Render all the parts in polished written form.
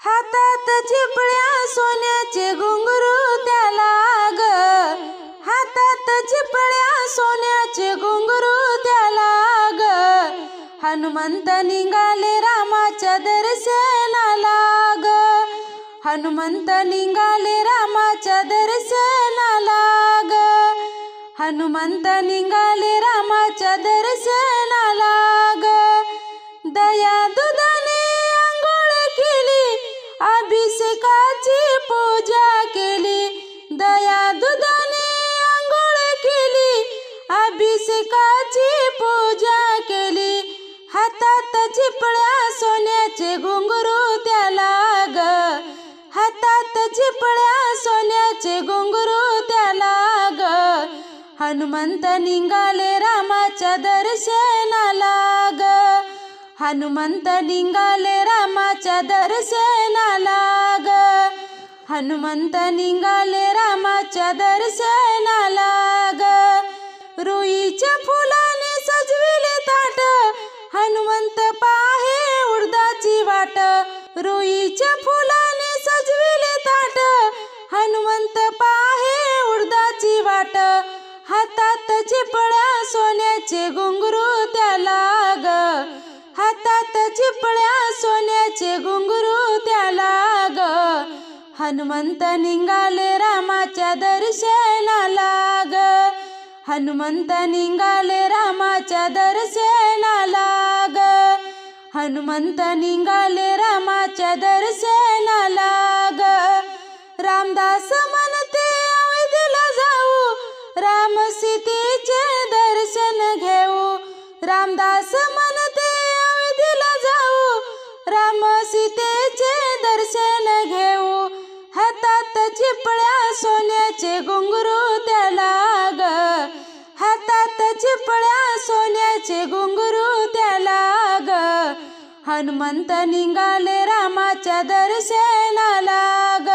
हातात चिपळ्या सोन्याचे घुंगरू त्याला ग, हातात चिपळ्या सोन्याचे घुंगरू त्याला ग. हनुमंत निघाले रामाच्या दर्शनाला ग, हनुमंत निघाले रामाच्या दर्शनाला ग, हनुमंत निघाले रामाच्या दर्शनाला ग. दया दुधाने आंघोळ केली, अभिषेकाची पूजा केली. दया दुधाने आंघोळ केली, अभिषेकाची पूजा केली. हातात चिपळ्या सोन्याचे घुंगरू त्याला ग, हातात चिपळ्या सोन्याचे घुंगरू त्याला ग. हनुमंत निघाले रामाच्या दर्शनाला ग, हनुमंत निघाले रामाच्या दर्शनाला ग, हनुमंत निघाले रामाच्या दर्शनाला ग. रुईच्या फुलाने सजविले ताट, हनुमंत पाहे उडदाची वाट. रुईच्या फुलाने सजविले ताट, हनुमंत पाहे उडदाची वाट. हातात चिपळ्या सोन्याचे घुंगरू त्याला ग, हातात चिपळ्या सोन्याचे घुंगरू त्याला ग. हनुमंत निघाले रामाच्या दर्शनाला ग, हनुमंत निघाले रामाच्या दर्शनाला ग, हनुमंत निघाले रामाच्या दर्शनाला ग. रामदास म्हणते अयोध्येला जाऊ, राम सीतेचे दर्शन घेऊ. रामदास म्हणते अयोध्येला जाऊ, राम सीतेचे दर्शन घेऊ. हातात चिपळ्या सोन्याचे घुंगरू त्याला ग, हातात चिपळ्या सोन्याचे घुंगरू त्याला ग. हनुमंत निघाले रामाच्या दर्शनाला ग,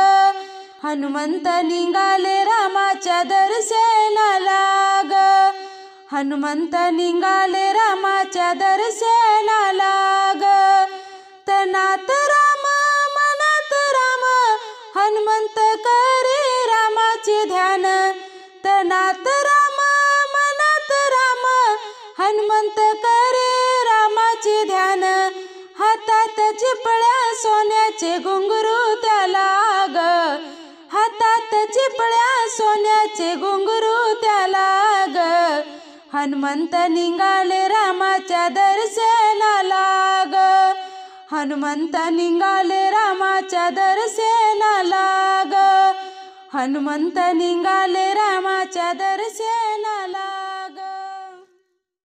हनुमंत निघाले रामाच्या दर्शनाला ग, हनुमंत निघाले रामाच्या दर्शनाला ग. तनात राम मनात राम, हनुमंत करे रामाचे ध्यान. तनात राम मनात राम, हनुमंत करे रामाचे ध्यान. हातात चिपळ्या सोन्याचे घुंगरू त्याला ग, हातात चिपळ्या सोन्याचे घुंगरू त्याला ग. हनुमंत निघाले रामाच्या दर्शनाला ग, हनुमंत निघाले रामाच्या दर्शनाला ग, हनुमंत निघाले रामाच्या